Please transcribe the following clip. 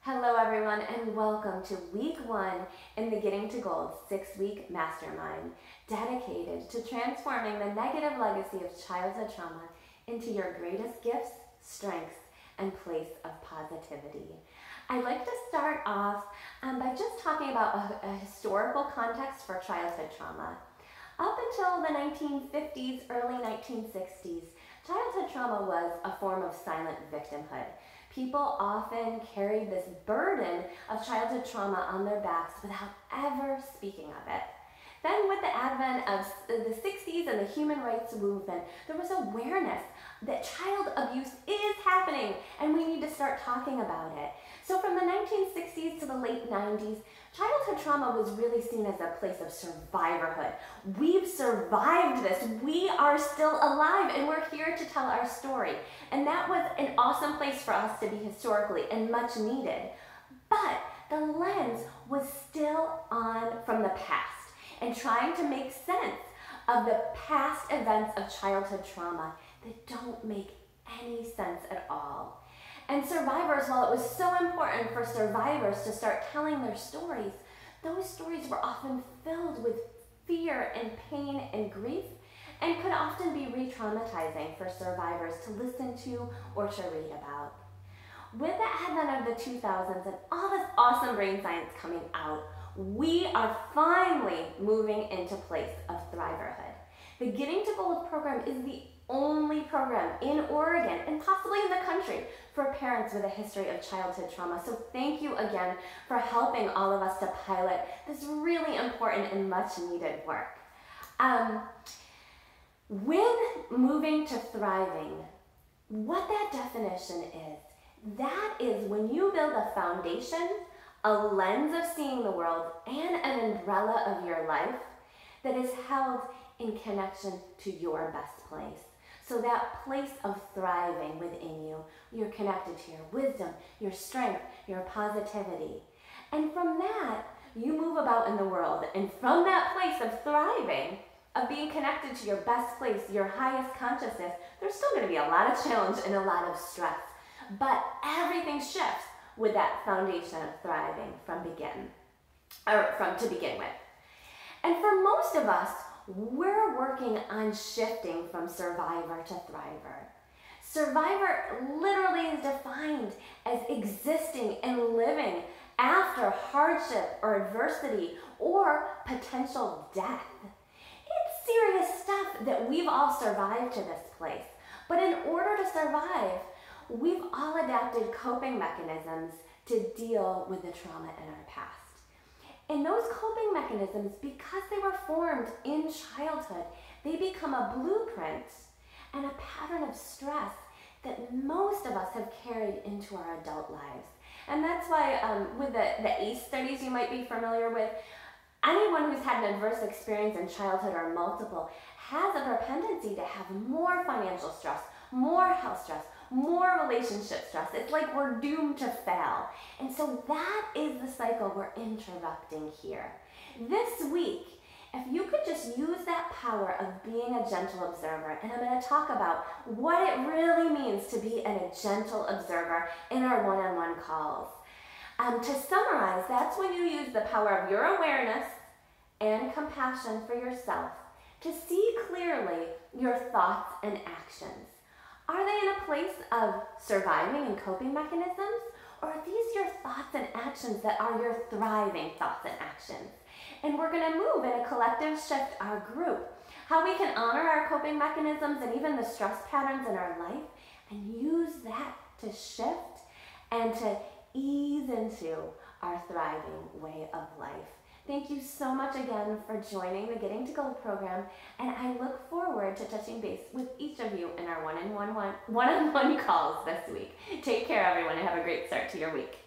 Hello everyone and welcome to week 1 in the Getting to Gold 6-week Mastermind, dedicated to transforming the negative legacy of childhood trauma into your greatest gifts, strengths, and place of positivity. I'd like to start off by just talking about a historical context for childhood trauma. Up until the 1950s, early 1960s, childhood trauma was a form of silent victimhood. People often carried this burden of childhood trauma on their backs without ever speaking of it. Then with the advent of the 60s and the human rights movement, there was awareness that child abuse is happening and we need to start talking about it. So from the 1960s to the late 90s, childhood trauma was really seen as a place of survivorhood. We've survived this. We are still alive and we're here to tell our story. And that was an awesome place for us to be historically and much needed. But the lens was still on from the past and trying to make sense of the past events of childhood trauma that don't make any sense at all. And survivors, while it was so important for survivors to start telling their stories, those stories were often filled with fear and pain and grief and could often be re-traumatizing for survivors to listen to or to read about. With the advent of the 2000s and all this awesome brain science coming out, we are finally moving into place of thriverhood. The Getting to Gold program is the only program in Oregon and possibly in the country for parents with a history of childhood trauma. So thank you again for helping all of us to pilot this really important and much needed work. With moving to thriving, what that definition is, that is when you build a foundation, a lens of seeing the world, and an umbrella of your life that is held in connection to your best place. So that place of thriving within you, you're connected to your wisdom, your strength, your positivity. And from that, you move about in the world. And from that place of thriving, of being connected to your best place, your highest consciousness, there's still going to be a lot of challenge and a lot of stress. But everything shifts with that foundation of thriving to begin with. And for most of us, we're working on shifting from survivor to thriver. Survivor literally is defined as existing and living after hardship or adversity or potential death. It's serious stuff that we've all survived to this place. But in order to survive, we've all adapted coping mechanisms to deal with the trauma in our past. And those coping mechanisms, because they were formed in childhood, they become a blueprint and a pattern of stress that most of us have carried into our adult lives. And that's why with the ACE studies you might be familiar with, anyone who's had an adverse experience in childhood or multiple has a propensity to have more financial stress, more health stress, more relationship stress. It's like we're doomed to fail. And so that is the cycle we're interrupting here. This week, if you could just use that power of being a gentle observer, and I'm going to talk about what it really means to be a gentle observer in our one-on-one calls. To summarize, that's when you use the power of your awareness and compassion for yourself to see clearly your thoughts and actions. Are they in a place of surviving and coping mechanisms? Or are these your thoughts and actions that are your thriving thoughts and actions? And we're going to move in a collective shift, our group, how we can honor our coping mechanisms and even the stress patterns in our life and use that to shift and to ease into our thriving way of life. Thank you so much again for joining the Getting to Gold program, and I look forward to touching base with each of you in our one-on-one calls this week. Take care, everyone, and have a great start to your week.